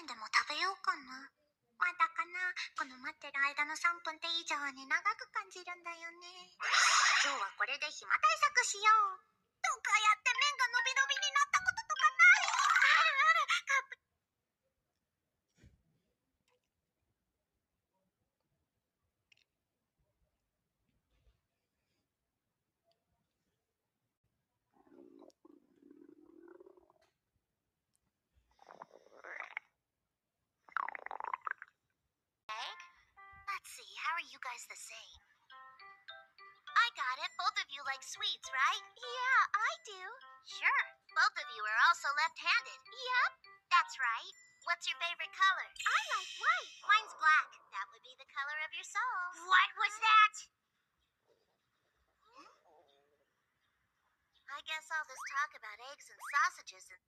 ンでも食べようかな。まだかな。この待ってる間の3分って以上に長く感じるんだよね。今日はこれで暇対策しよう。とかやって麺が伸び伸びになったこととかない？あるある。カップLet's see, how are you guys the same? I got it. Both of you like sweets, right? Yeah, I do. Sure. Both of you are also left-handed. Yep. That's right. What's your favorite color? I like white. Mine's black. That would be the color of your soul. What was that? I guess all this talk about eggs and sausages and